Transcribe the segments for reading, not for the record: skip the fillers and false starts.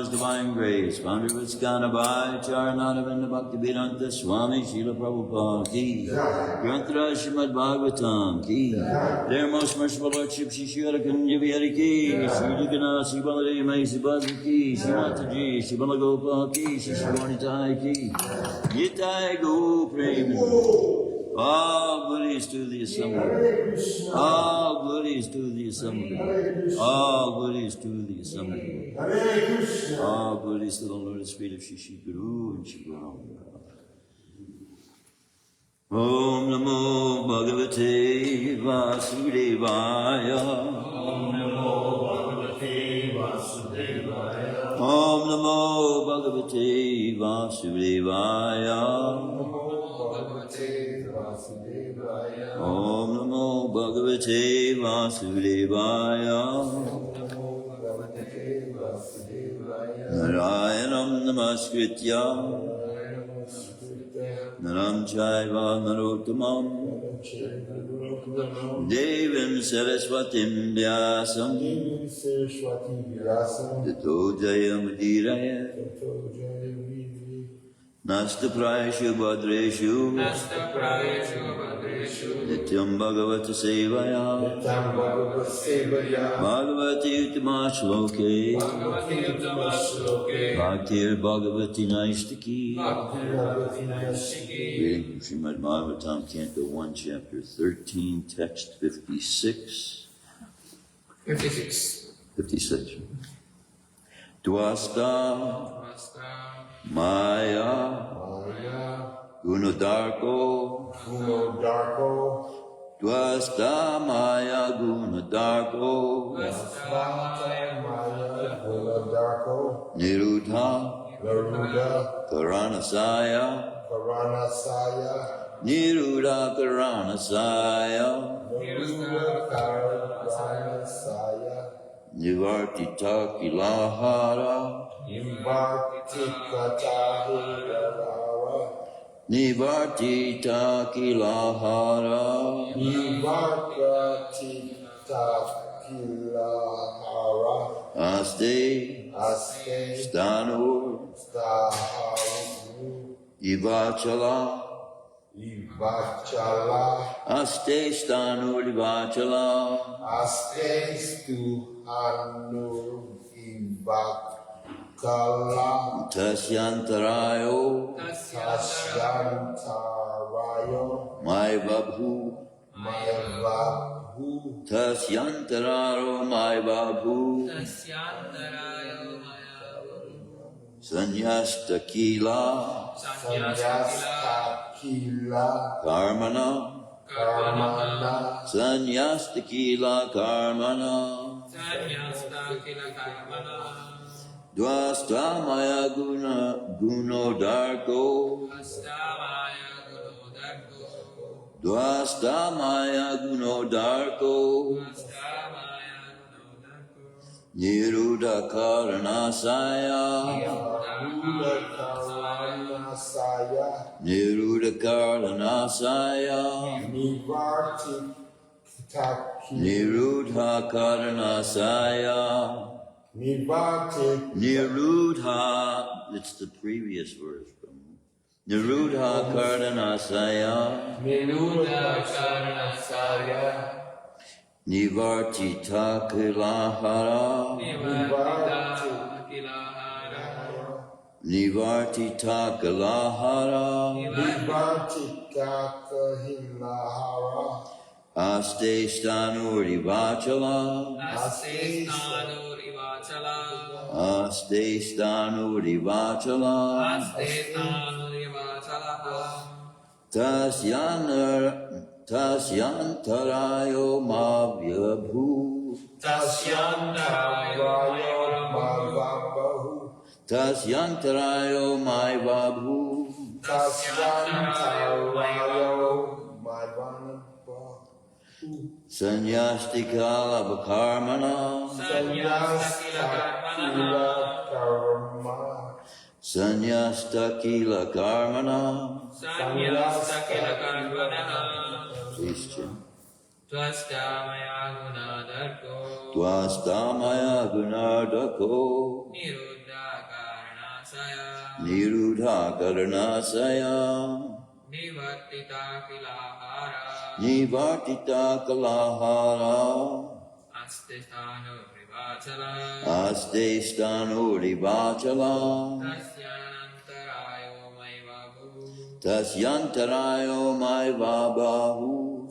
His divine grace, founded with Skanabai, Charanadavinda Bhaktivedanta Swami Srila Prabhupada ki, Granthara Shrimadbhagavatam ki, their most merciful Lordship Shri Kunja Vihari ki, Shri Dukana Shri Baladev Mai Subhadra ki, Shri Mataji Shri Balagopal ki, Shri Shrivarnitai ki, Yitai Go Prem. All goodies to the assembly. All goodies to the assembly. All goodies to the assembly. All goodies to the Lord's feet of Shri Guru and Shri Guru. Om Namo Bhagavate Vasudevaya. Om Namo Bhagavate Vasudevaya. Om Namo Bhagavate Vasudevaya. Om Namo Bhagavate Vasudevaya. Narayanam Namaskritya Naram Chaiva Narottamam Devim Saraswatim Vyasam Tato Jayam Udiraya Nasta Prayeshu Bhadreshu Nityam Bhagavata Sevaya Bhagavati Uttama Shloke Bhaktir Bhagavati Naistaki. Reading from Shrimadbhagavatam, Canto 1, Chapter 13, Text 56. 56. Dwasta Maya Gunadarko Dwasta Maya Gunadarko Nirudha Karanasaya Nirudha Karanasaya Nivartita Kilahara Nivartita Kilahara Aste Stanur Ivachala Aste Stanur Ivachala Tasyantarayo Mai Babhu Tasyantararo Mai Babhu Sanyastakila Karmana Sanyastakila Karmana Dwastamaya Guno Darko Dwastamaya Guno Darko Niruddha Karanasaya Niruddha Karanasaya Niruddha Karanasaya Niruddha, it's the previous verse. Niruddha Karanasaya Nivartita Kilahara Nivartita Kilahara Aste Stanuri Vachala Aste Stanuri Vachala Tasyantarayo Mavyabhu Tasyantarayo Mavyabhu Sanyastikala Bhakarmana Sanyastakila Karmana Please chant. Dwastamaya Gunardako Niruddha Karanasaya Nivartita Kalahara Aste Stanuri Vachala Tasyantarayo Mai Vabahu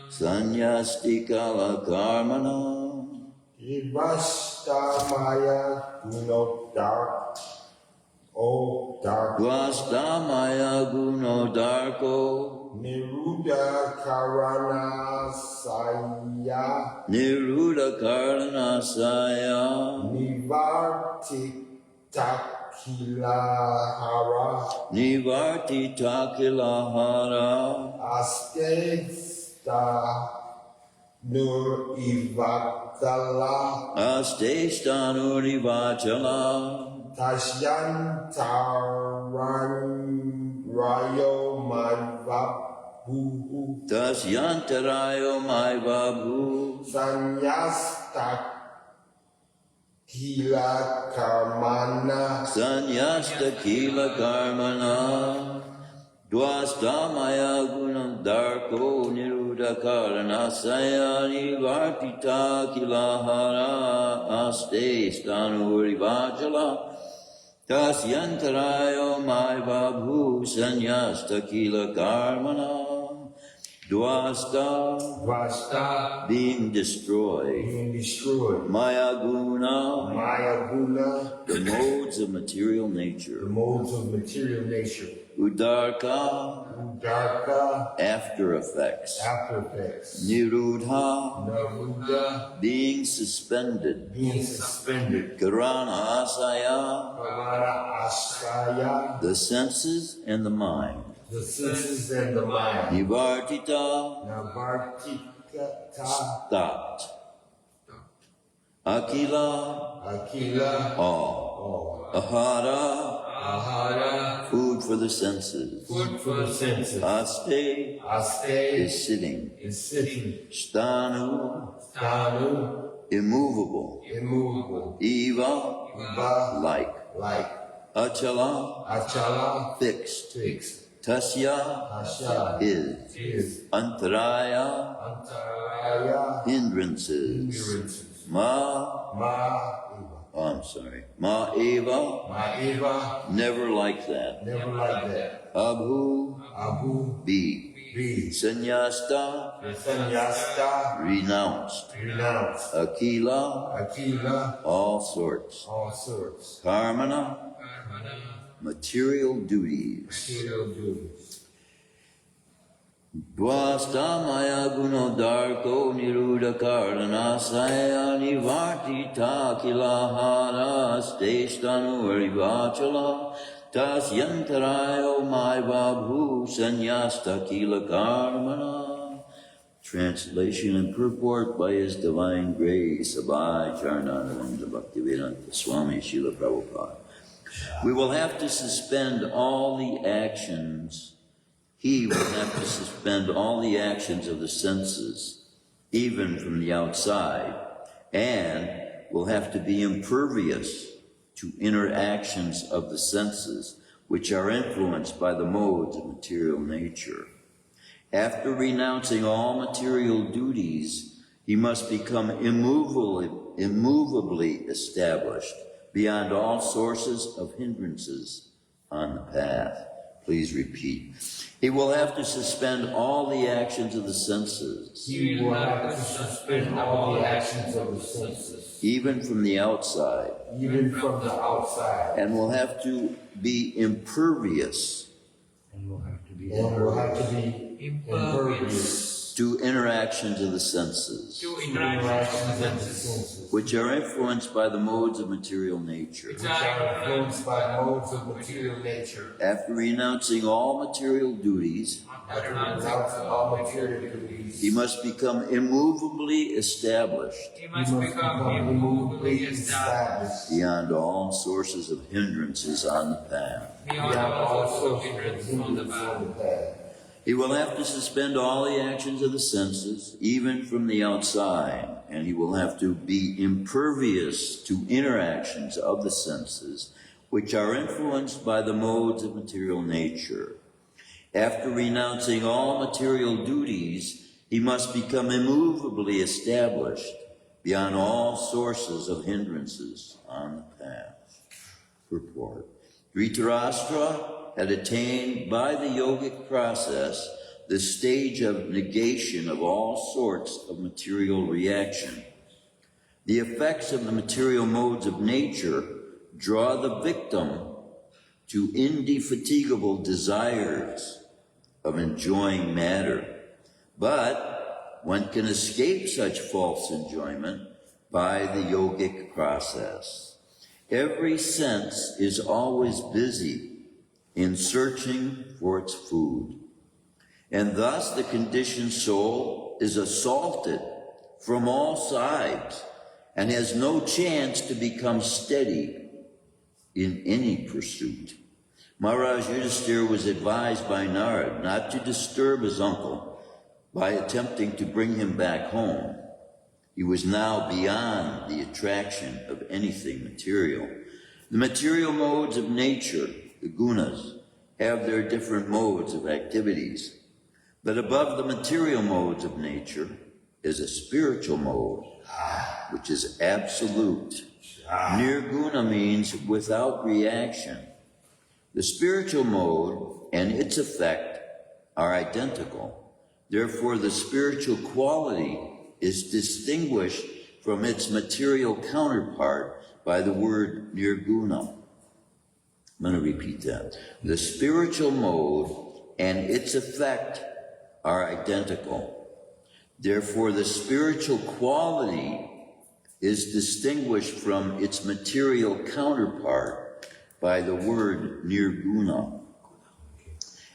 Sanyastikala Karmana Dwastamaya Guno Darko Niruddha Karanasaya Niruddha Karanasaya Nivartita Kilahara Aste Stanur Ivachala Tasyantarayo Mai Babhu Kila Karmana Sanyasta Kila Karmana Dwasta Maya Gunam Darko Niruddha Karana Sayani Vartita Kilahara Aste Stanu Rivajala Tasyantarayo Mai Babhu Sanyasta Kila Karmana Dwasta being destroyed. Maya Guna the modes of material nature. Udarka after effects. Niruddha being suspended. Karana Asaya the senses and the mind. Nivartita stopped. Akila all. Ahara food for the senses. Aste is sitting. Stanu immovable. Eva like. Achala fixed. Tasya is. Antaraya hindrances. Ma Eva never like that. Abhu be. Sannyasta renounced. Akila all sorts. Karmana material duties. Dwasta Maya Guno Darko Niruddha Karana Sayani Vartita Kilahara Stestanu Varivachala Tasyantarayo Mai Babhu Sanyasta Kila Karmana. Translation and purport by His Divine Grace Abhay Charanananda Bhaktivedanta Swami Srila Prabhupada. We will have to suspend all the actions. He will have to suspend all the actions of the senses, even from the outside, and will have to be impervious to interactions of the senses, which are influenced by the modes of material nature. After renouncing all material duties, he must become immovably established beyond all sources of hindrances on the path. Please repeat. He will have to suspend all the actions of the senses. Even from the outside. And will have to be impervious. To interactions of the senses, which are influenced by the modes of material nature. After renouncing all material duties, he must become immovably established beyond all sources of hindrances on the path. He will have to suspend all the actions of the senses, even from the outside, and he will have to be impervious to interactions of the senses, which are influenced by the modes of material nature. After renouncing all material duties, he must become immovably established beyond all sources of hindrances on the path. Purport. Dhritarashtra had attained by the yogic process the stage of negation of all sorts of material reaction. The effects of the material modes of nature draw the victim to indefatigable desires of enjoying matter, but one can escape such false enjoyment by the yogic process. Every sense is always busy in searching for its food. And thus the conditioned soul is assaulted from all sides and has no chance to become steady in any pursuit. Maharaj Yudhisthira was advised by Narad not to disturb his uncle by attempting to bring him back home. He was now beyond the attraction of anything material. The material modes of nature, the gunas, have their different modes of activities. But above the material modes of nature is a spiritual mode, which is absolute. Nirguna means without reaction. The spiritual mode and its effect are identical. Therefore, the spiritual quality is distinguished from its material counterpart by the word nirguna. I'm going to repeat that. The spiritual mode and its effect are identical. Therefore, the spiritual quality is distinguished from its material counterpart by the word nirguna.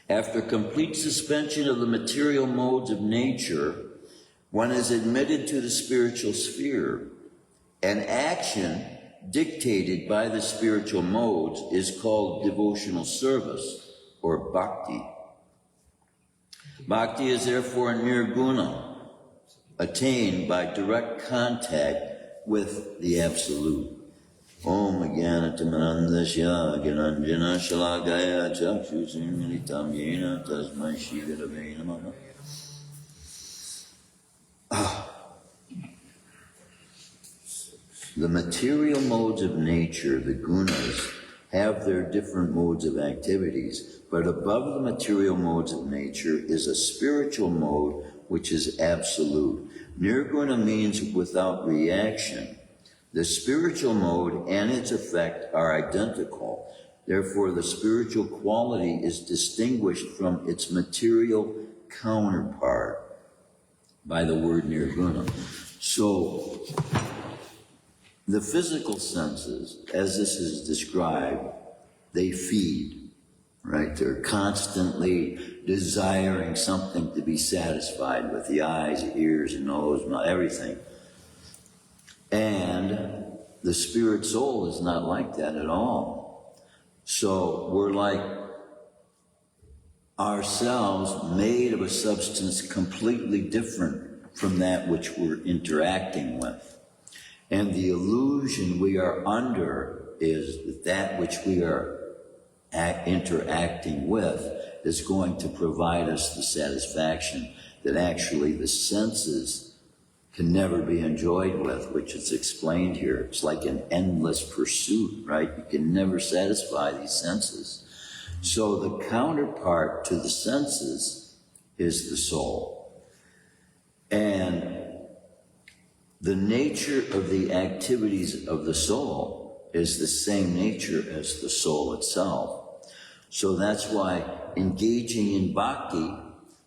After complete suspension of the material modes of nature, one is admitted to the spiritual sphere. An action dictated by the spiritual modes is called devotional service or bhakti. Bhakti is therefore nirguna, attained by direct contact with the Absolute. Om Jnanatimanandasya Gyananjana Shalakaya Chakshusrimilitam Yena Tasmai Shri Gurave Namaha. The material modes of nature, the gunas, have their different modes of activities, but above the material modes of nature is a spiritual mode which is absolute. Nirguna means without reaction. The spiritual mode and its effect are identical. Therefore, the spiritual quality is distinguished from its material counterpart by the word nirguna. So, the physical senses, as this is described, they feed, right? They're constantly desiring something to be satisfied with, the eyes, the ears, the nose, everything. And the spirit soul is not like that at all. So we're like ourselves made of a substance completely different from that which we're interacting with. And the illusion we are under is that which we are interacting with is going to provide us the satisfaction that actually the senses can never be enjoyed with, which is explained here. It's like an endless pursuit, right? You can never satisfy these senses. So the counterpart to the senses is the soul. And the nature of the activities of the soul is the same nature as the soul itself. So that's why engaging in bhakti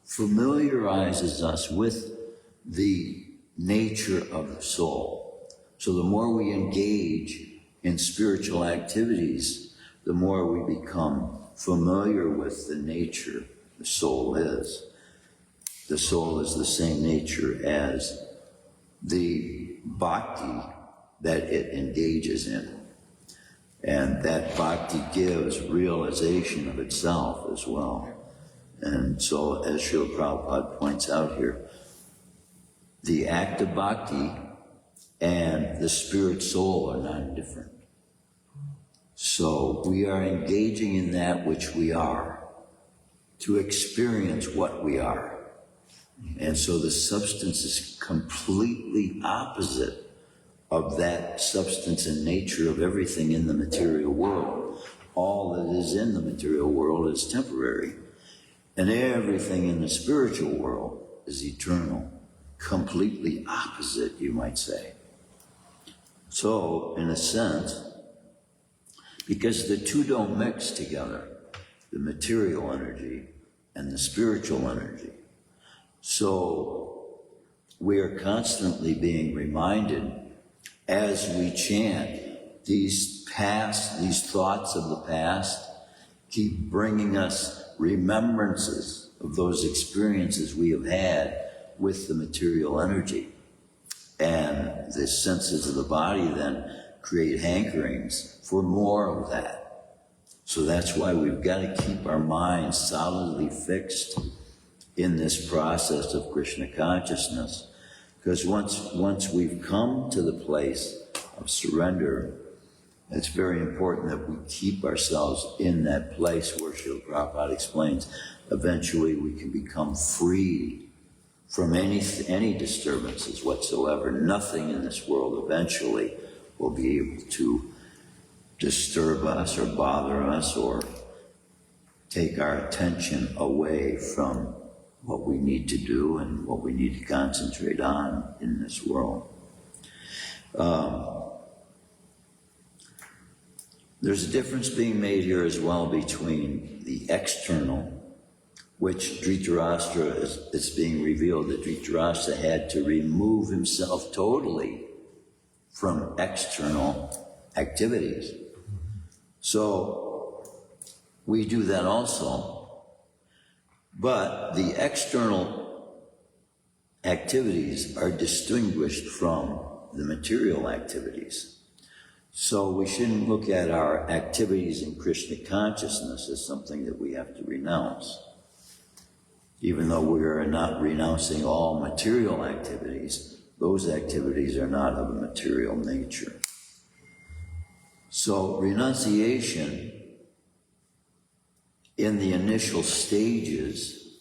familiarizes us with the nature of the soul. So the more we engage in spiritual activities, the more we become familiar with the nature the soul is. The soul is the same nature as the bhakti that it engages in. And that bhakti gives realization of itself as well. And so, as Srila Prabhupada points out here, the act of bhakti and the spirit soul are not different. So we are engaging in that which we are to experience what we are. And so the substance is completely opposite of that substance and nature of everything in the material world. All that is in the material world is temporary, and everything in the spiritual world is eternal. Completely opposite, you might say. So, in a sense, because the two don't mix together, the material energy and the spiritual energy. So, we are constantly being reminded as we chant these thoughts of the past keep bringing us remembrances of those experiences we have had with the material energy. And the senses of the body then create hankerings for more of that. So that's why we've got to keep our minds solidly fixed in this process of Krishna consciousness, Because once we've come to the place of surrender, it's very important that we keep ourselves in that place where Srila Prabhupada explains, eventually we can become free from any disturbances whatsoever. Nothing in this world eventually will be able to disturb us or bother us or take our attention away from what we need to do and what we need to concentrate on in this world. There's a difference being made here as well between the external, which Dhritarashtra is being revealed that Dhritarashtra had to remove himself totally from external activities. So we do that also, but the external activities are distinguished from the material activities. So we shouldn't look at our activities in Krishna consciousness as something that we have to renounce. Even though we are not renouncing all material activities, those activities are not of a material nature. So renunciation in the initial stages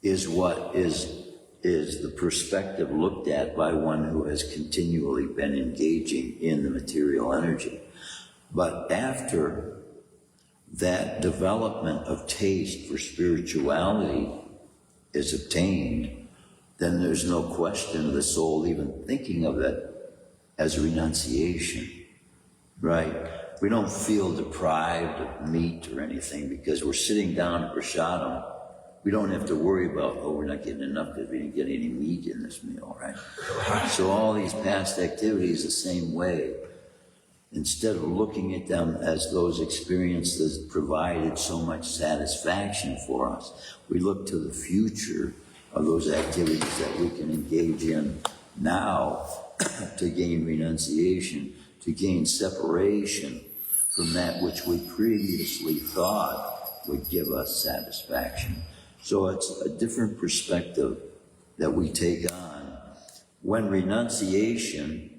is what is the perspective looked at by one who has continually been engaging in the material energy. But after that development of taste for spirituality is obtained, then there's no question of the soul even thinking of it as renunciation, right? We don't feel deprived of meat or anything because we're sitting down at prasadam. We don't have to worry about, oh, we're not getting enough because we didn't get any meat in this meal, right? So all these past activities the same way. Instead of looking at them as those experiences provided so much satisfaction for us, we look to the future of those activities that we can engage in now to gain renunciation, to gain separation from that which we previously thought would give us satisfaction. So it's a different perspective that we take on. When renunciation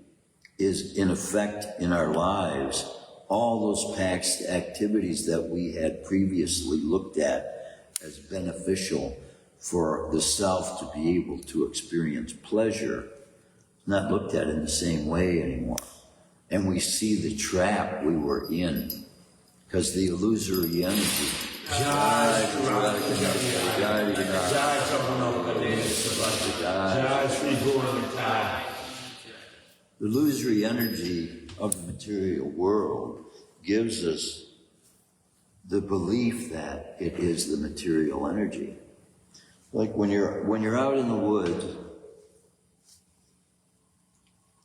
is in effect in our lives, all those past activities that we had previously looked at as beneficial for the self to be able to experience pleasure, not looked at in the same way anymore. And we see the trap we were in, because the illusory energy. The illusory energy of the material world gives us the belief that it is the material energy. Like when you're out in the woods,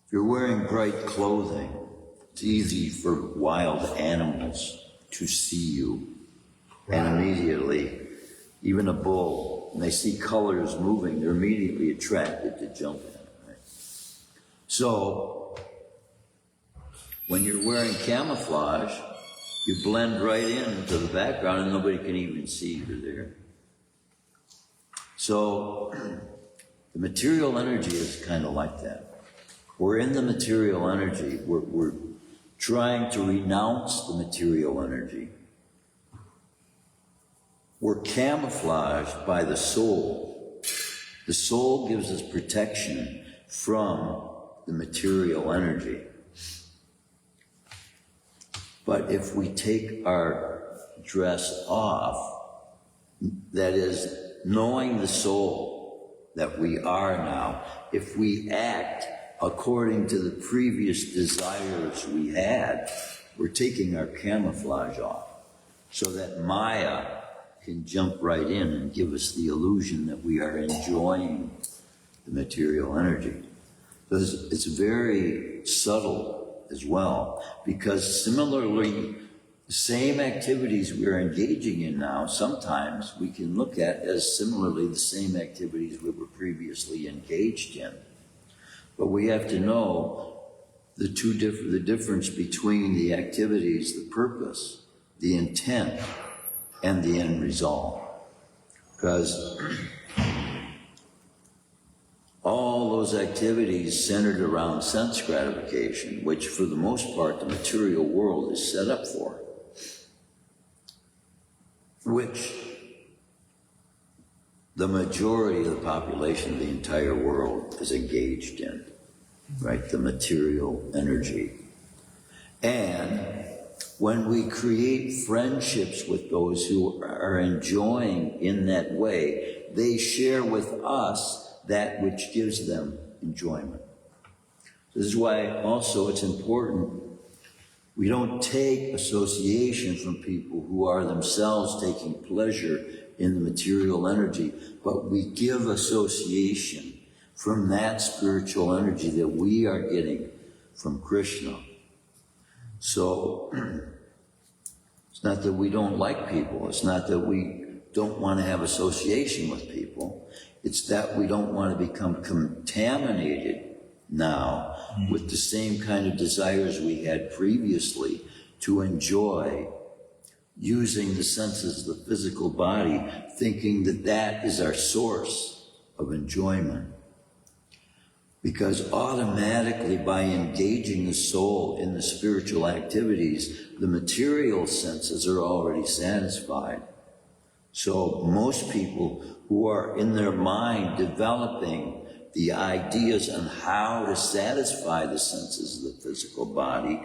if you're wearing bright clothing, it's easy for wild animals to see you. And immediately, even a bull, when they see colors moving, they're immediately attracted to jump in. Right? So, when you're wearing camouflage, you blend right into the background and nobody can even see you're there. So, the material energy is kind of like that. We're in the material energy. We're trying to renounce the material energy. We're camouflaged by the soul. The soul gives us protection from the material energy. But if we take our dress off, that is, knowing the soul that we are now, if we act according to the previous desires we had, we're taking our camouflage off so that Maya can jump right in and give us the illusion that we are enjoying the material energy. So it's very subtle as well, because similarly, the same activities we're engaging in now, sometimes we can look at as similarly the same activities we were previously engaged in. But we have to know the difference between the activities, the purpose, the intent, and the end result. Because all those activities centered around sense gratification, which for the most part the material world is set up for, which the majority of the population of the entire world is engaged in, right? The material energy. And when we create friendships with those who are enjoying in that way, they share with us that which gives them enjoyment. This is why also it's important we don't take association from people who are themselves taking pleasure in the material energy, but we give association from that spiritual energy that we are getting from Krishna. So it's not that we don't like people. It's not that we don't want to have association with people. It's that we don't want to become contaminated now with the same kind of desires we had previously to enjoy using the senses of the physical body, thinking that that is our source of enjoyment. Because automatically by engaging the soul in the spiritual activities, the material senses are already satisfied. So most people who are in their mind developing the ideas on how to satisfy the senses of the physical body,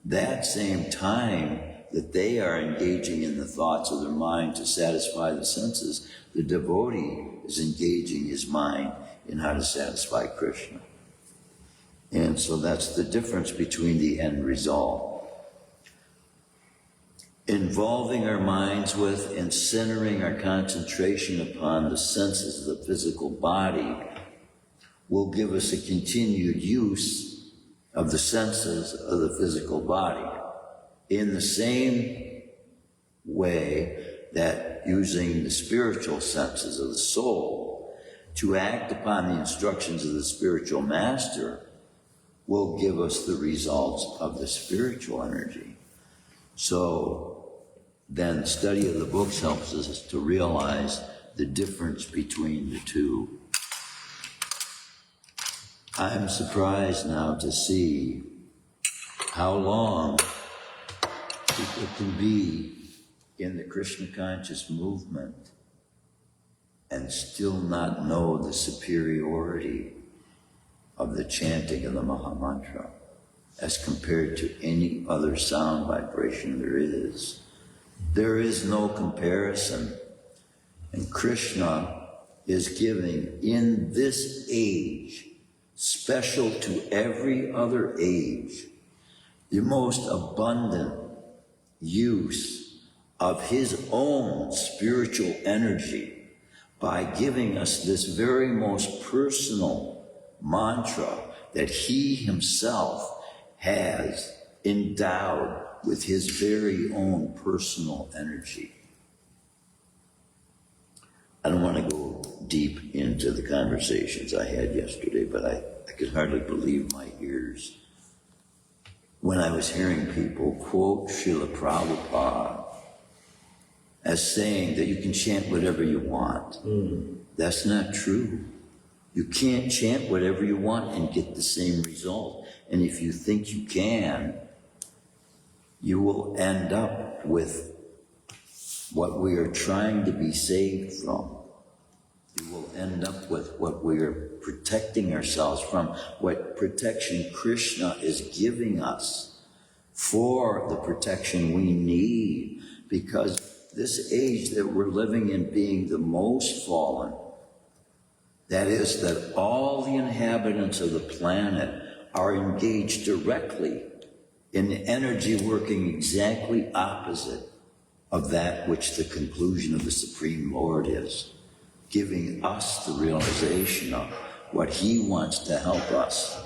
that same time that they are engaging in the thoughts of their mind to satisfy the senses, the devotee is engaging his mind in how to satisfy Krishna. And so that's the difference between the end result. Involving our minds with and centering our concentration upon the senses of the physical body will give us a continued use of the senses of the physical body in the same way that using the spiritual senses of the soul to act upon the instructions of the spiritual master will give us the results of the spiritual energy. So then study of the books helps us to realize the difference between the two. I'm surprised now to see how long people can be in the Krishna conscious movement and still not know the superiority of the chanting of the Maha Mantra as compared to any other sound vibration there is. There is no comparison. And Krishna is giving in this age, special to every other age, the most abundant use of his own spiritual energy by giving us this very most personal mantra that he himself has endowed with his very own personal energy. I don't want to go deep into the conversations I had yesterday, but I could hardly believe my ears when I was hearing people quote Srila Prabhupada as saying that you can chant whatever you want. That's not true. You can't chant whatever you want and get the same result. And if you think you can, you will end up with what we are trying to be saved from. You will end up with what we are protecting ourselves from, what protection Krishna is giving us for the protection we need, because this age that we're living in being the most fallen, that is that all the inhabitants of the planet are engaged directly in the energy working exactly opposite of that which the conclusion of the Supreme Lord is, giving us the realization of what he wants to help us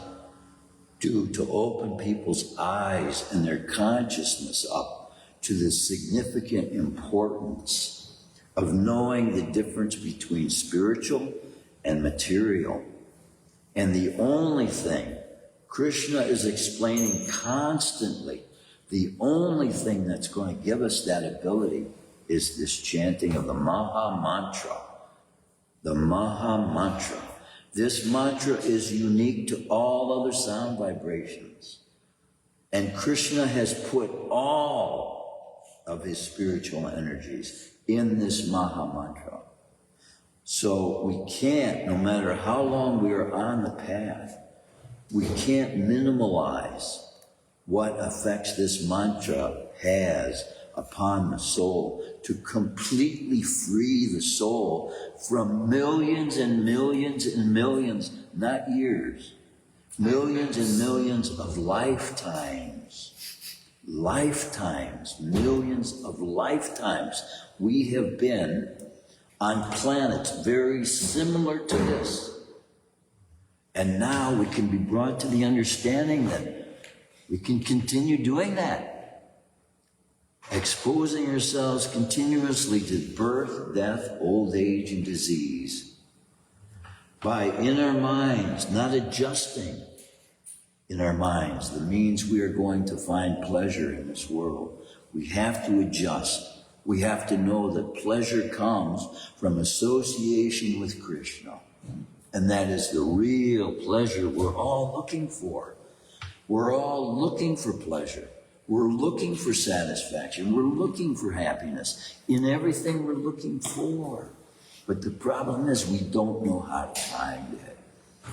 do to open people's eyes and their consciousness up to the significant importance of knowing the difference between spiritual and material. And the only thing Krishna is explaining constantly, the only thing that's going to give us that ability is this chanting of the Maha Mantra. The Maha Mantra. This mantra is unique to all other sound vibrations. And Krishna has put all of his spiritual energies in this Maha Mantra. So we can't, no matter how long we are on the path, we can't minimalize what effects this mantra has upon the soul to completely free the soul from millions and millions and millions, not years, millions and millions of lifetimes, millions of lifetimes we have been on planets very similar to this. And now we can be brought to the understanding that we can continue doing that, exposing ourselves continuously to birth, death, old age, and disease by, in our minds, not adjusting in our minds the means we are going to find pleasure in this world. We have to adjust. We have to know that pleasure comes from association with Krishna. And that is the real pleasure we're all looking for. We're all looking for pleasure. We're looking for satisfaction. We're looking for happiness in everything we're looking for. But the problem is we don't know how to find it.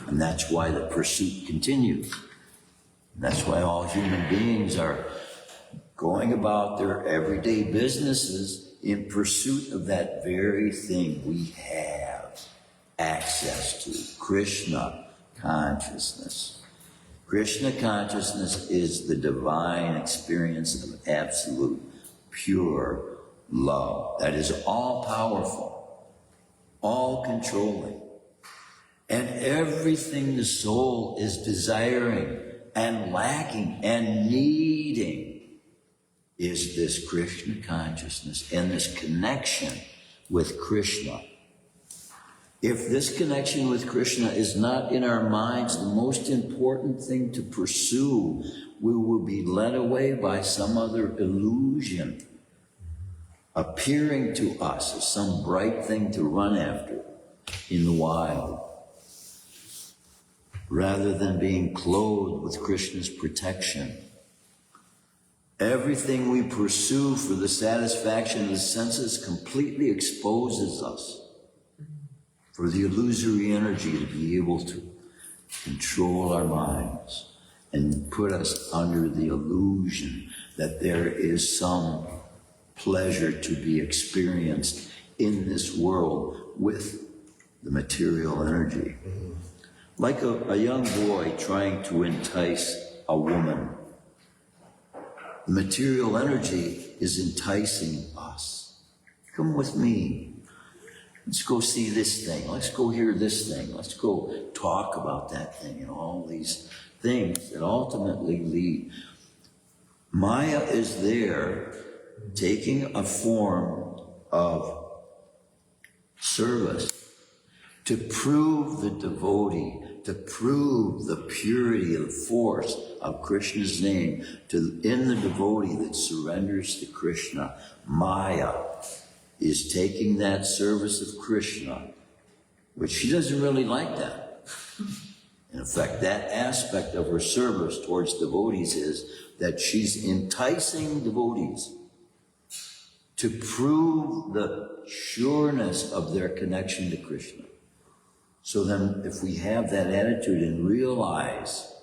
And that's why the pursuit continues. And that's why all human beings are going about their everyday businesses in pursuit of that very thing we have access to, Krishna consciousness. Krishna consciousness is the divine experience of absolute, pure love that is all-powerful, all-controlling. And everything the soul is desiring and lacking and needing is this Krishna consciousness and this connection with Krishna. If this connection with Krishna is not in our minds the most important thing to pursue, we will be led away by some other illusion appearing to us as some bright thing to run after in the wild, rather than being clothed with Krishna's protection. Everything we pursue for the satisfaction of the senses completely exposes us for the illusory energy to be able to control our minds and put us under the illusion that there is some pleasure to be experienced in this world with the material energy. Like a young boy trying to entice a woman. The material energy is enticing us. Come with me. Let's go see this thing. Let's go hear this thing. Let's go talk about that thing and all these things that ultimately lead. Maya is there taking a form of service to prove the devotee, to prove the purity and force of Krishna's name in the devotee that surrenders to Krishna. Maya is taking that service of Krishna, which she doesn't really like that. In fact, that aspect of her service towards devotees is that she's enticing devotees to prove the sureness of their connection to Krishna. So then if we have that attitude and realize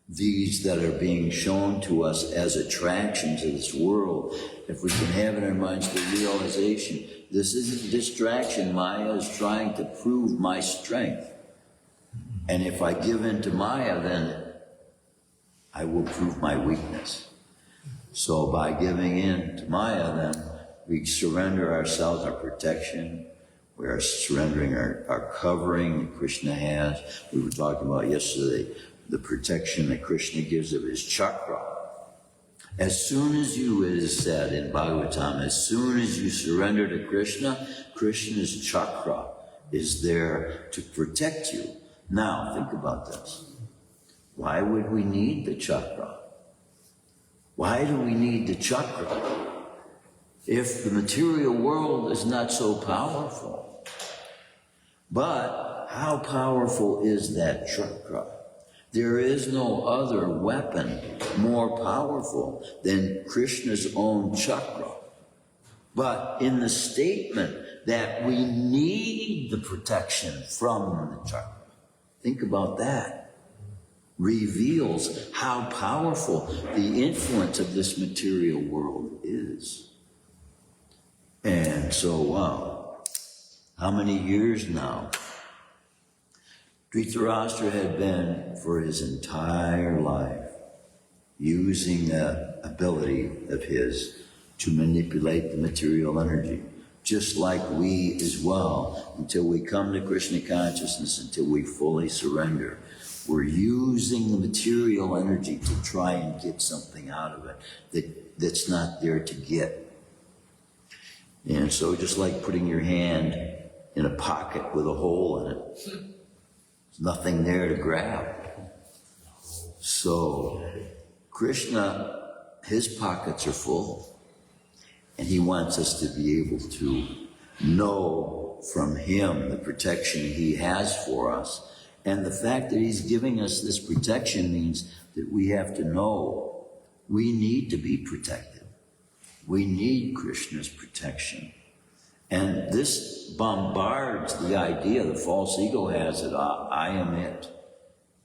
these that are being shown to us as attractions of this world, if we can have in our minds the realization, this isn't distraction, Maya is trying to prove my strength. And if I give in to Maya, then I will prove my weakness. So by giving in to Maya, then we surrender ourselves, our protection. We are surrendering our covering that Krishna has. We were talking about yesterday the protection that Krishna gives of his chakra. As soon as you, it is said in Bhagavatam, as soon as you surrender to Krishna, Krishna's chakra is there to protect you. Now, think about this. Why would we need the chakra? Why do we need the chakra? If the material world is not so powerful. But How powerful is that chakra? There is no other weapon more powerful than Krishna's own chakra. But in the statement that we need the protection from the chakra, think about that, reveals how powerful the influence of this material world is. And so, wow, how many years now? Dhritarashtra had been, for his entire life, using the ability of his to manipulate the material energy, just like we as well, until we come to Krishna consciousness, until we fully surrender. We're using the material energy to try and get something out of it that's not there to get. And so just like putting your hand in a pocket with a hole in it, there's nothing there to grab. So Krishna, his pockets are full. And he wants us to be able to know from him the protection he has for us. And the fact that he's giving us this protection means that we have to know we need to be protected. We need Krishna's protection. And this bombards the idea, the false ego has, that I am it.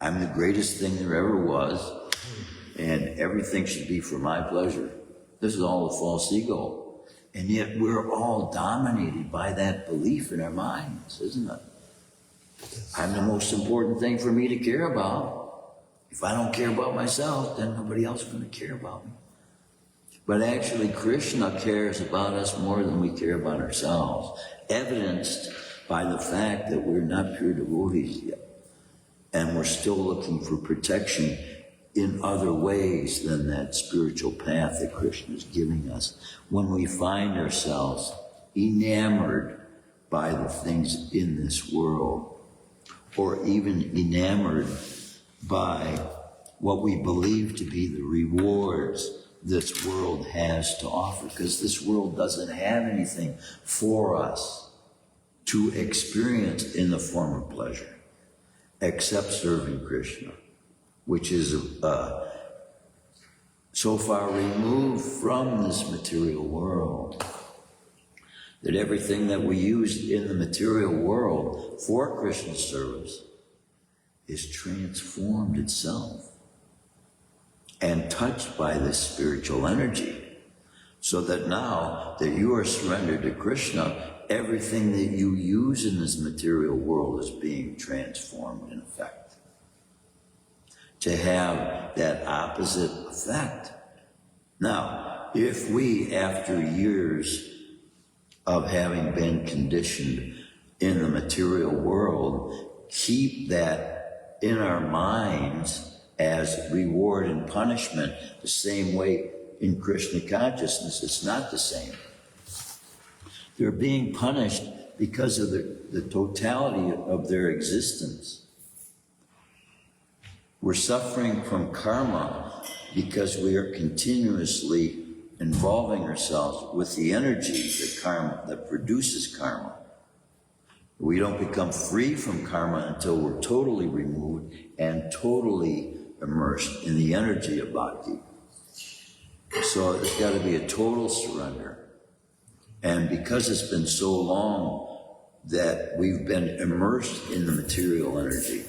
I'm the greatest thing there ever was, and everything should be for my pleasure. This is all the false ego. And yet we're all dominated by that belief in our minds, isn't it? I'm the most important thing for me to care about. If I don't care about myself, then nobody else is going to care about me. But actually, Krishna cares about us more than we care about ourselves, evidenced by the fact that we're not pure devotees yet. And we're still looking for protection in other ways than that spiritual path that Krishna is giving us. When we find ourselves enamored by the things in this world, or even enamored by what we believe to be the rewards this world has to offer, because this world doesn't have anything for us to experience in the form of pleasure, except serving Krishna, which is so far removed from this material world that everything that we use in the material world for Krishna's service is transformed itself and touched by this spiritual energy, so that now that you are surrendered to Krishna, everything that you use in this material world is being transformed in effect to have that opposite effect. Now, if we, after years of having been conditioned in the material world, keep that in our minds as reward and punishment, the same way in Krishna consciousness, it's not the same. They're being punished because of the totality of their existence. We're suffering from karma because we are continuously involving ourselves with the energy that produces karma. We don't become free from karma until we're totally removed and totally immersed in the energy of bhakti. So there's got to be a total surrender. And because it's been so long that we've been immersed in the material energy,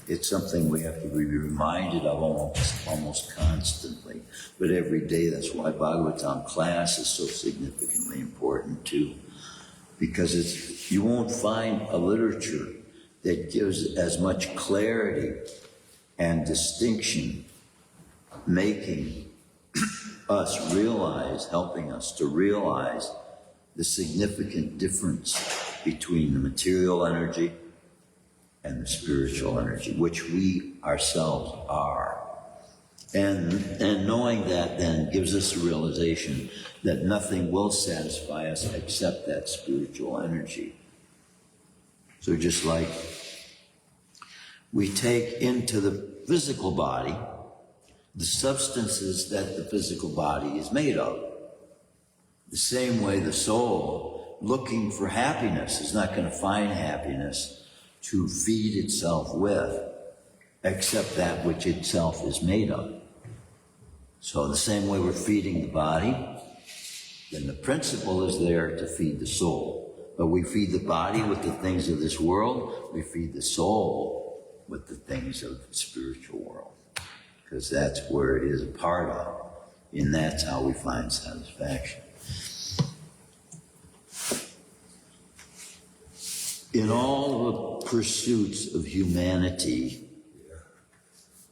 it's something we have to be reminded of almost constantly. But every day, that's why Bhagavatam class is so significantly important too. Because you won't find a literature that gives as much clarity and distinction, making us realize, helping us to realize the significant difference between the material energy and the spiritual energy, which we ourselves are. And knowing that then gives us a realization that nothing will satisfy us except that spiritual energy. So just like we take into the physical body the substances that the physical body is made of, the same way the soul, looking for happiness, is not going to find happiness to feed itself with except that which itself is made of. So the same way we're feeding the body, then the principle is there to feed the soul. But we feed the body with the things of this world, we feed the soul with the things of the spiritual world. Because that's where it is a part of, and that's how we find satisfaction. In all the pursuits of humanity,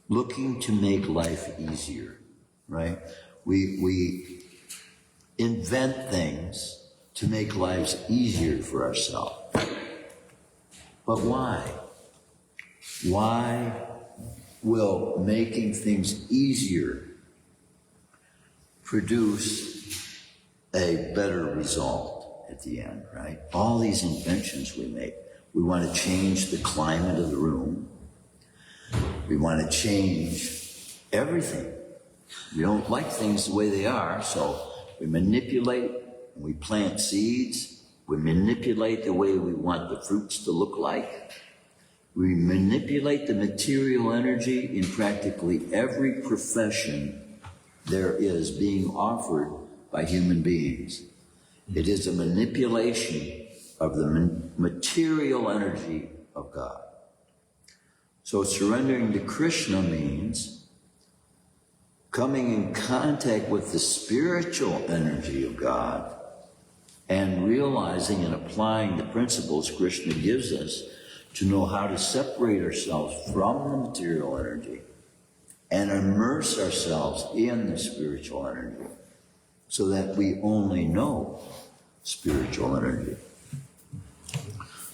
looking to make life easier, right? We invent things to make lives easier for ourselves. But why? Why will making things easier produce a better result at the end, right? All these inventions we make. We want to change the climate of the room. We want to change everything. We don't like things the way they are, so we manipulate and we plant seeds. We manipulate the way we want the fruits to look like. We manipulate the material energy in practically every profession there is being offered by human beings. It is a manipulation of the material energy of God. So surrendering to Krishna means coming in contact with the spiritual energy of God and realizing and applying the principles Krishna gives us to know how to separate ourselves from the material energy and immerse ourselves in the spiritual energy so that we only know spiritual energy.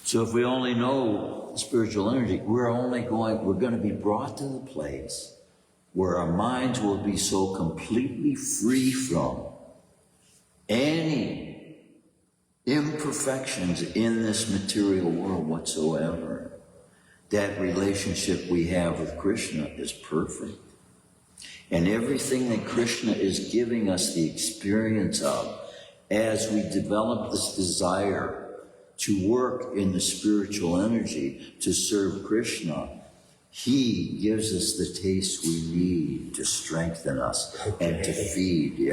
So if we only know spiritual energy, we're going to be brought to the place where our minds will be so completely free from any imperfections in this material world whatsoever. That relationship we have with Krishna is perfect. And everything that Krishna is giving us the experience of as we develop this desire to work in the spiritual energy to serve Krishna, he gives us the taste we need to strengthen us and to feed,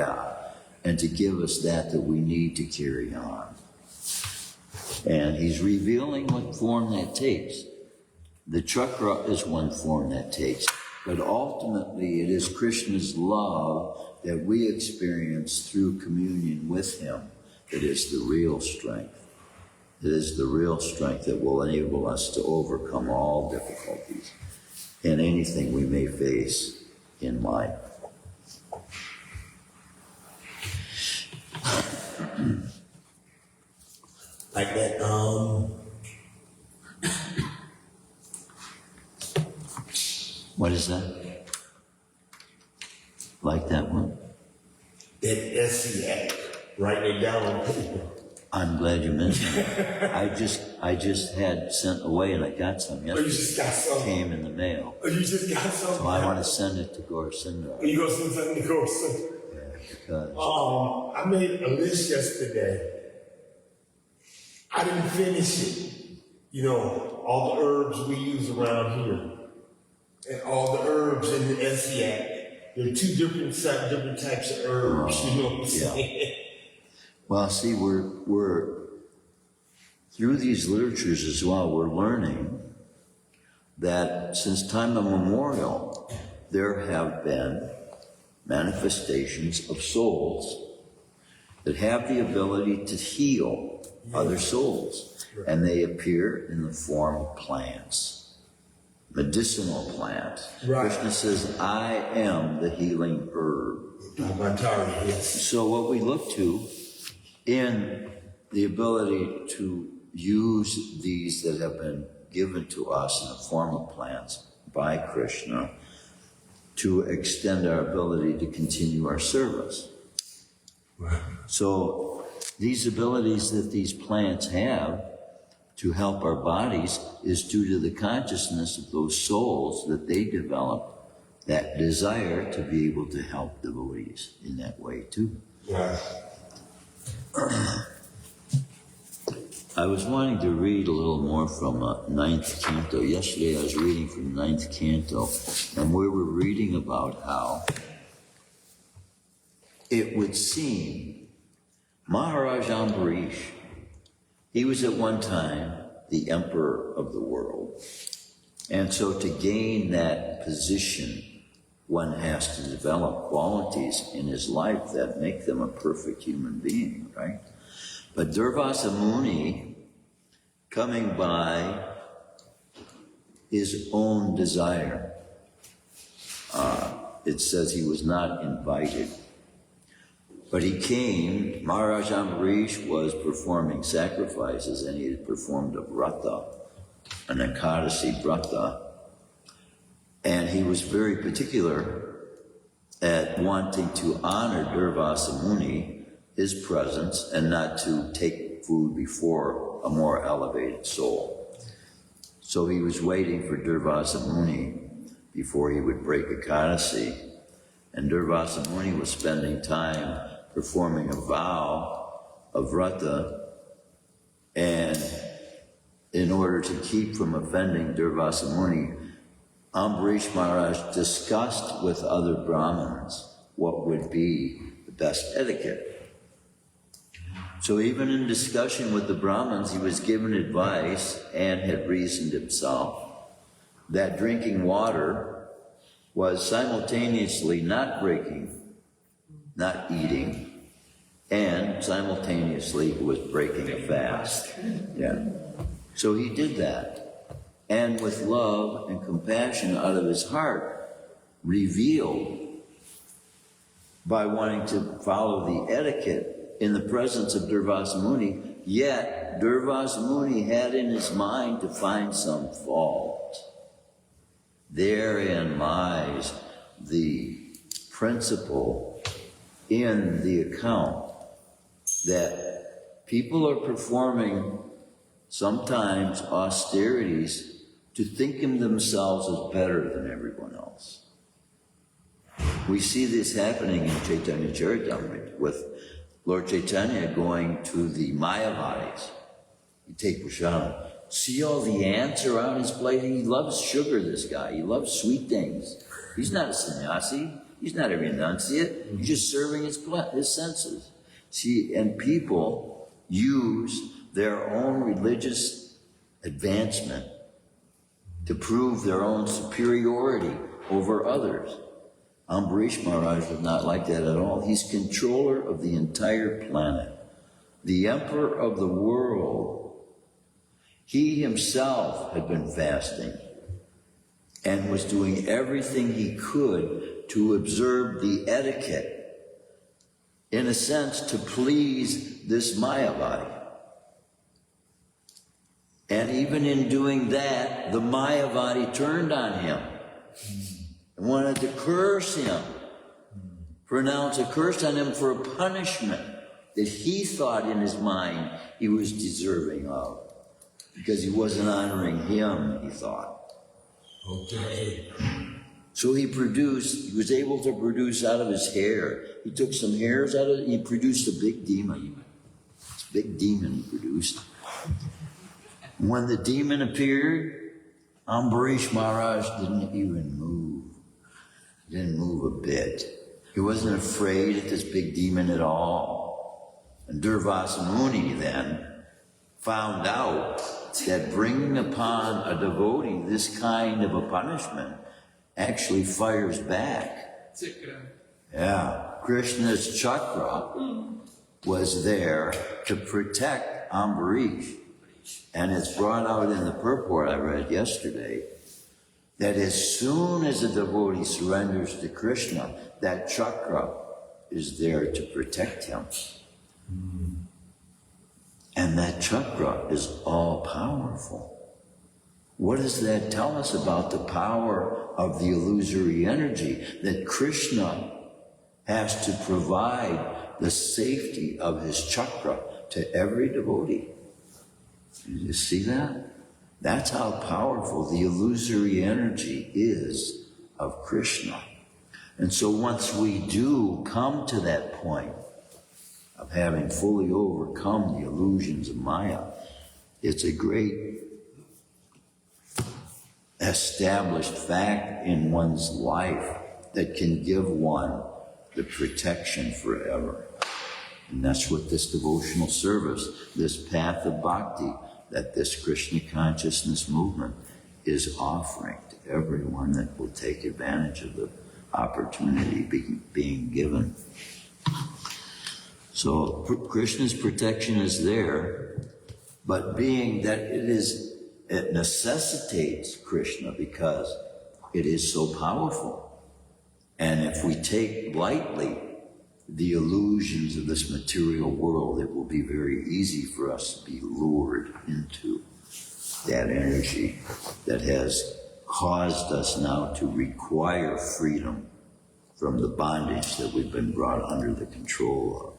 and to give us that we need to carry on. And he's revealing what form that takes. The chakra is one form that takes, but ultimately it is Krishna's love that we experience through communion with him that is the real strength. It is the real strength that will enable us to overcome all difficulties and anything we may face in life. Like that, What is that? Like that one? that SCA, writing it down on paper. I'm glad you mentioned it. I just had sent away and I got some yesterday. Oh, you just got some? Came in the mail. Oh, you just got some? So I want to send it to Gaurasinda. You gonna send something to go send? Yeah, because I made a list yesterday. I didn't finish it. You know, all the herbs we use around here. And all the herbs in the SCA. There are two different types of herbs, you know what I'm saying? well, see, we're through these literatures as well, we're learning that since time immemorial, there have been manifestations of souls that have the ability to heal other souls. And they appear in the form of plants, medicinal plants. Right. Krishna says, I am the healing herb. Yes. So what we look to in the ability to use these that have been given to us in the form of plants by Krishna to extend our ability to continue our service. Right. So these abilities that these plants have to help our bodies is due to the consciousness of those souls that they develop that desire to be able to help devotees in that way too. Right. I was wanting to read a little more from 9th Canto. Yesterday I was reading from 9th Canto, and we were reading about how it would seem Maharaj Ambarish, he was at one time the emperor of the world. And so to gain that position, one has to develop qualities in his life that make them a perfect human being, right? But Durvasa Muni, coming by his own desire, it says he was not invited. But he came, Maharaj Ambarish was performing sacrifices, and he had performed a vrata, an Ekadasi vrata, and he was very particular at wanting to honor Durvasa Muni, his presence, and not to take food before a more elevated soul. So he was waiting for Durvasa Muni before he would break Ekadasi, and Durvasa Muni was spending time performing a vow of vrata, and in order to keep from offending Durvasa Muni, Ambarish Maharaj discussed with other Brahmins what would be the best etiquette. So even in discussion with the Brahmins, he was given advice and had reasoned himself that drinking water was simultaneously not breaking, not eating, and simultaneously was breaking a fast. Yeah. So he did that. And with love and compassion out of his heart, revealed by wanting to follow the etiquette in the presence of Durvasa Muni, yet Durvasa Muni had in his mind to find some fault. Therein lies the principle in the account that people are performing sometimes austerities to think of themselves as better than everyone else. We see this happening in Chaitanya Charitamrita with Lord Chaitanya going to the Mayavadis. You take Prashadam. See all the ants around his plate? He loves sugar, this guy. He loves sweet things. He's not a sannyasi. He's not a renunciate. He's just serving his senses. See, and people use their own religious advancement to prove their own superiority over others. Ambarish Maharaj was not like that at all. He's controller of the entire planet, the emperor of the world. He himself had been fasting and was doing everything he could to observe the etiquette, in a sense, to please this Mayavadi. And even in doing that, the Mayavadi turned on him and wanted to curse him, pronounce a curse on him for a punishment that he thought in his mind he was deserving of, because he wasn't honoring him, he thought. Okay. So he was able to produce out of his hair. He took some hairs out of it, he produced a big demon. This big demon he produced. When the demon appeared, Ambarish Maharaj didn't even move. He didn't move a bit. He wasn't afraid of this big demon at all. And Durvasa Muni then found out that bringing upon a devotee this kind of a punishment actually fires back. Yeah. Krishna's chakra was there to protect Ambarish. And it's brought out in the purport I read yesterday that as soon as a devotee surrenders to Krishna, that chakra is there to protect him. And that chakra is all powerful. What does that tell us about the power of the illusory energy? That Krishna has to provide the safety of his chakra to every devotee. You see that? That's how powerful the illusory energy is of Krishna. And so once we do come to that point of having fully overcome the illusions of Maya, It's a great established fact in one's life that can give one the protection forever. And that's what this devotional service, this path of bhakti, that this Krishna consciousness movement is offering to everyone that will take advantage of the opportunity being given. So Krishna's protection is there, but being that it necessitates Krishna because it is so powerful. And if we take lightly the illusions of this material world, it will be very easy for us to be lured into that energy that has caused us now to require freedom from the bondage that we've been brought under the control of.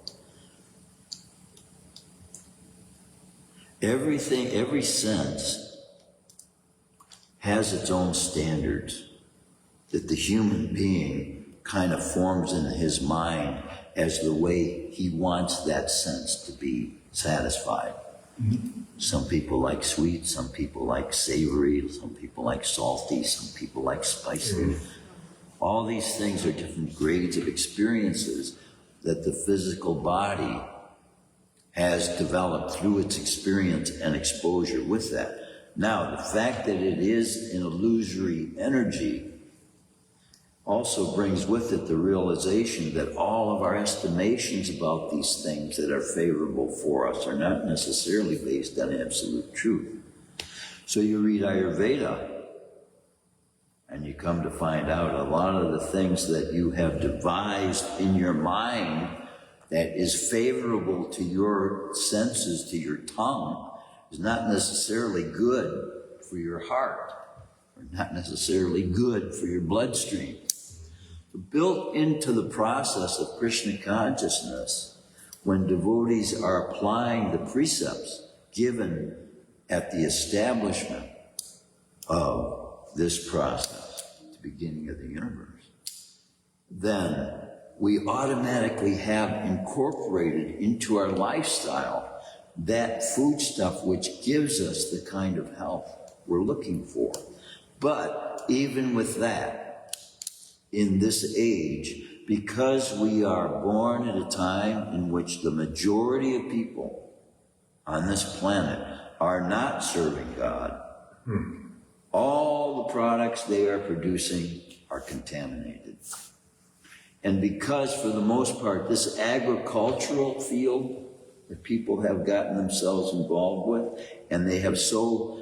Everything, every sense has its own standards that the human being kind of forms in his mind as the way he wants that sense to be satisfied. Mm-hmm. Some people like sweet, some people like savory, some people like salty, some people like spicy. Mm-hmm. All these things are different grades of experiences that the physical body has developed through its experience and exposure with that. Now, the fact that it is an illusory energy also brings with it the realization that all of our estimations about these things that are favorable for us are not necessarily based on absolute truth. So you read Ayurveda, and you come to find out a lot of the things that you have devised in your mind that is favorable to your senses, to your tongue, is not necessarily good for your heart, or not necessarily good for your bloodstream. Built into the process of Krishna consciousness, when devotees are applying the precepts given at the establishment of this process, the beginning of the universe, then we automatically have incorporated into our lifestyle that foodstuff which gives us the kind of health we're looking for. But even with that, in this age, because we are born at a time in which the majority of people on this planet are not serving God, all the products they are producing are contaminated. And because, for the most part, this agricultural field that people have gotten themselves involved with, and they have so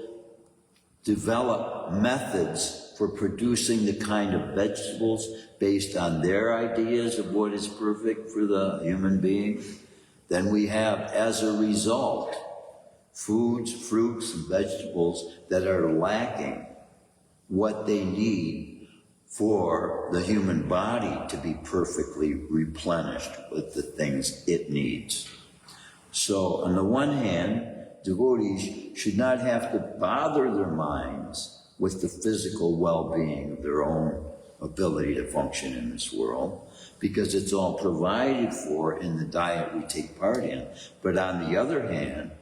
developed methods for producing the kind of vegetables based on their ideas of what is perfect for the human being, then we have, as a result, foods, fruits, and vegetables that are lacking what they need for the human body to be perfectly replenished with the things it needs. So, on the one hand, devotees should not have to bother their minds with the physical well-being of their own ability to function in this world, because it's all provided for in the diet we take part in. But on the other hand,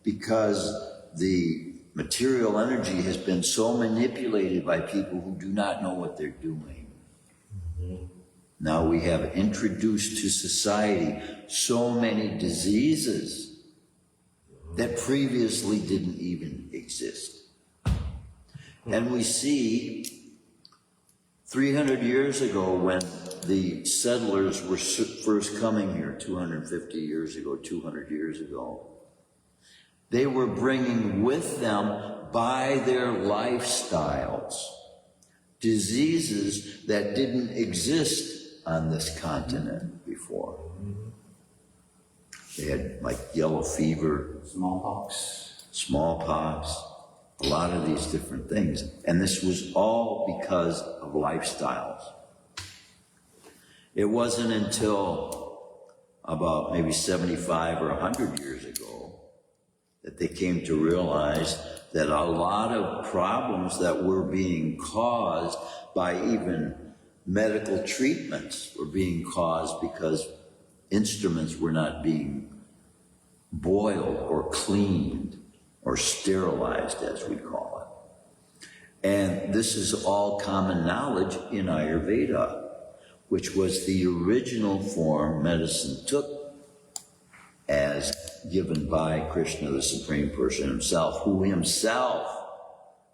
because the material energy has been so manipulated by people who do not know what they're doing, now we have introduced to society so many diseases that previously didn't even exist. And we see 300 years ago, when the settlers were first coming here, 250 years ago, 200 years ago, they were bringing with them, by their lifestyles, diseases that didn't exist on this continent before. They had like yellow fever, smallpox, a lot of these different things. And this was all because of lifestyles. It wasn't until about maybe 75 or 100 years ago that they came to realize that a lot of problems that were being caused by even medical treatments were being caused because instruments were not being boiled or cleaned or sterilized, as we call it. And this is all common knowledge in Ayurveda, which was the original form medicine took as given by Krishna, the Supreme Person himself, who himself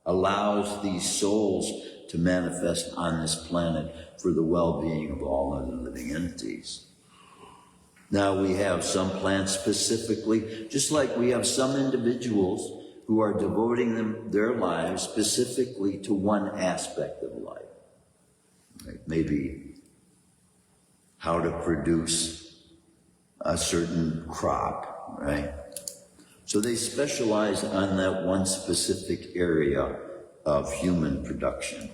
allows these souls to manifest on this planet for the well-being of all other living entities. Now we have some plants specifically, just like we have some individuals who are devoting their lives specifically to one aspect of life. Right? Maybe how to produce a certain crop, right? So they specialize on that one specific area of human production.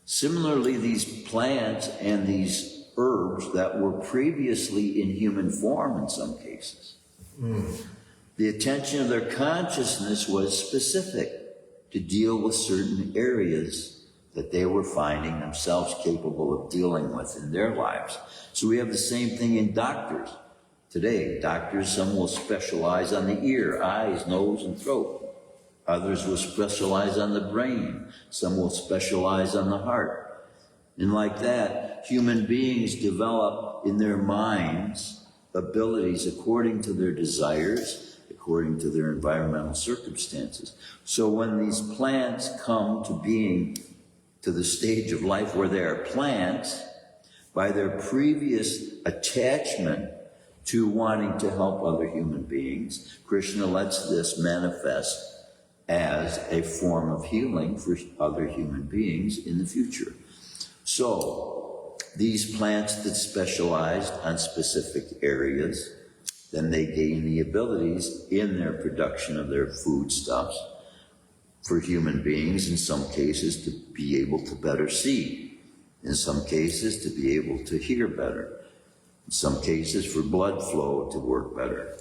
Similarly, these plants and these herbs that were previously in human form in some cases, the attention of their consciousness was specific to deal with certain areas that they were finding themselves capable of dealing with in their lives. So we have the same thing in doctors. Today, doctors, some will specialize on the ear, eyes, nose, and throat. Others will specialize on the brain. Some will specialize on the heart. And like that, human beings develop in their minds abilities according to their desires, according to their environmental circumstances. So when these plants come to being to the stage of life where they are plants, by their previous attachment to wanting to help other human beings, Krishna lets this manifest as a form of healing for other human beings in the future. So these plants that specialized on specific areas, then they gain the abilities in their production of their foodstuffs for human beings, in some cases to be able to better see, in some cases to be able to hear better, in some cases for blood flow to work better.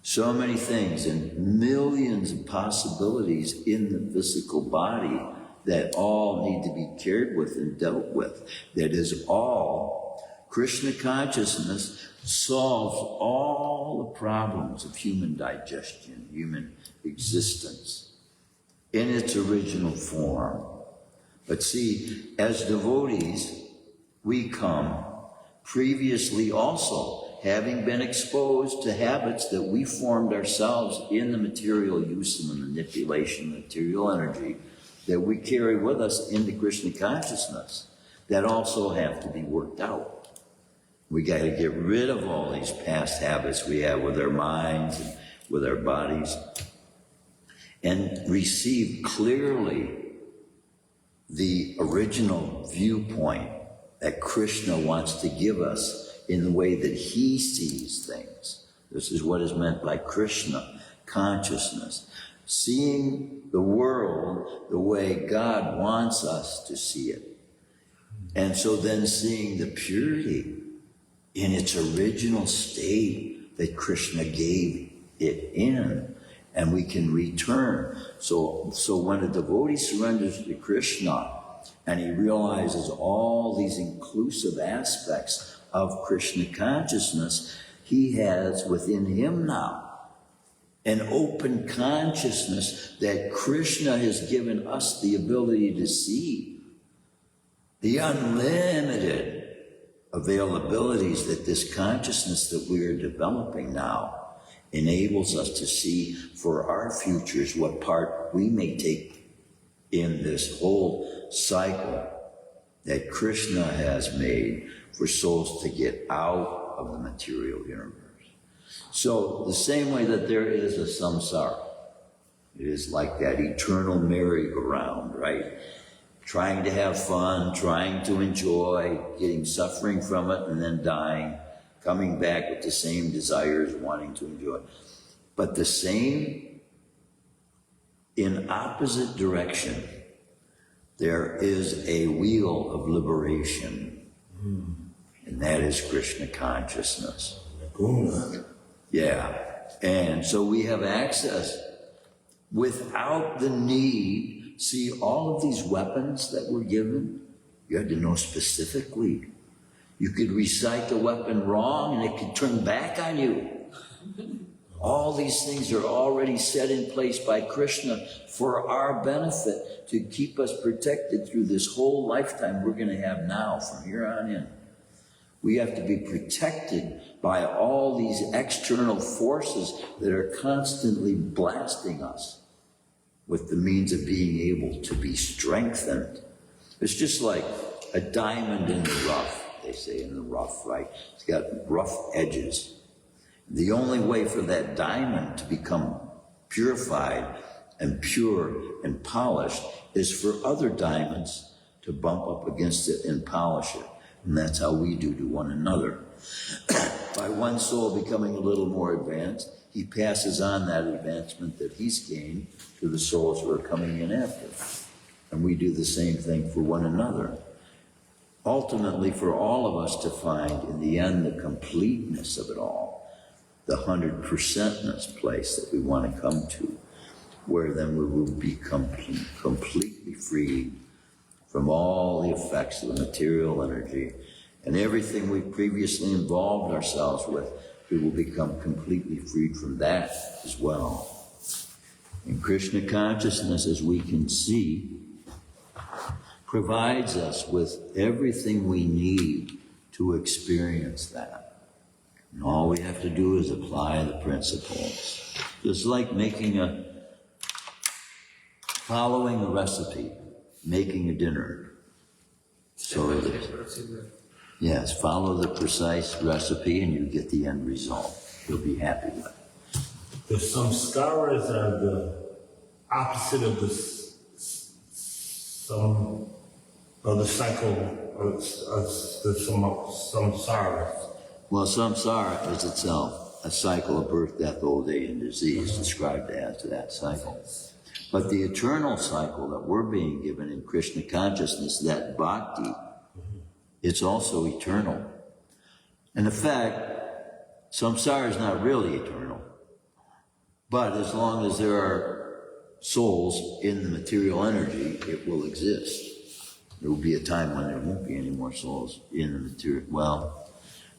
So many things and millions of possibilities in the physical body that all need to be cared with and dealt with. That is all. Krishna consciousness solves all the problems of human digestion, human existence in its original form. But see, as devotees, we come previously also having been exposed to habits that we formed ourselves in the material use and the manipulation of material energy that we carry with us into Krishna consciousness that also have to be worked out. We got to get rid of all these past habits we have with our minds and with our bodies and receive clearly the original viewpoint that Krishna wants to give us in the way that he sees things. This is what is meant by Krishna consciousness. Seeing the world the way God wants us to see it. And so then seeing the purity in its original state that Krishna gave it in, and we can return. So when a devotee surrenders to Krishna and he realizes all these inclusive aspects of Krishna consciousness, he has within him now an open consciousness that Krishna has given us the ability to see. The unlimited availabilities that this consciousness that we are developing now enables us to see for our futures what part we may take in this whole cycle that Krishna has made for souls to get out of the material universe. So the same way that there is a samsara, it is like that eternal merry-go-round, right? Trying to have fun, trying to enjoy, getting suffering from it, and then dying, coming back with the same desires, wanting to enjoy. But the same, in opposite direction, there is a wheel of liberation, and that is Krishna consciousness. Yeah, and so we have access without the need. See, all of these weapons that were given, you had to know specifically. You could recite the weapon wrong and it could turn back on you. All these things are already set in place by Krishna for our benefit, to keep us protected through this whole lifetime we're going to have now from here on in. We have to be protected by all these external forces that are constantly blasting us with the means of being able to be strengthened. It's just like a diamond in the rough, they say, in the rough, right? It's got rough edges. The only way for that diamond to become purified and pure and polished is for other diamonds to bump up against it and polish it. And that's how we do to one another. By one soul becoming a little more advanced, he passes on that advancement that he's gained to the souls who are coming in after. And we do the same thing for one another. Ultimately, for all of us to find, in the end, the completeness of it all, the 100%ness place that we want to come to, where then we will be completely freed from all the effects of the material energy, and everything we previously involved ourselves with, we will become completely freed from that as well. And Krishna consciousness, as we can see, provides us with everything we need to experience that. And all we have to do is apply the principles. Just like following a recipe, making a dinner. So yes, follow the precise recipe and you get the end result. You'll be happy with it. The samskaras are the opposite of the cycle of the samsara. Well, samsara is itself a cycle of birth, death, old age, and disease, described as that cycle. But the eternal cycle that we're being given in Krishna consciousness, that bhakti, it's also eternal. And in fact, samsara is not really eternal. But as long as there are souls in the material energy, it will exist. There will be a time when there won't be any more souls in the material. Well,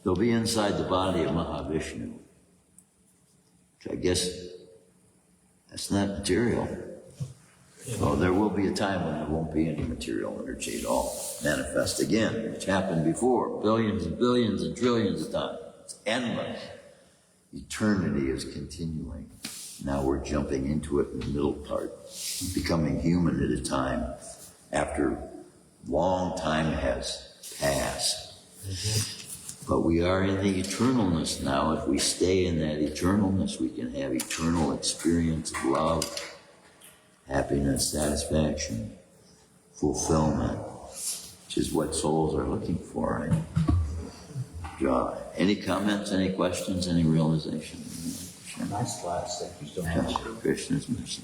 they'll be inside the body of Mahavishnu, which I guess that's not material. So there will be a time when there won't be any material energy at all manifest again, which happened before, billions and billions and trillions of times. It's endless. Eternity is continuing. Now we're jumping into it in the middle part, becoming human at a time after long time has passed. But we are in the eternalness now. If we stay in that eternalness, we can have eternal experience of love, happiness, satisfaction, fulfillment, which is what souls are looking for, right? Joy. Any comments, any questions, any realization? Nice class, thank you so much. Krishna's mercy.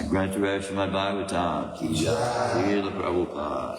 Grant to Shrimadbhagavatam, ki jai, Srila Prabhupada.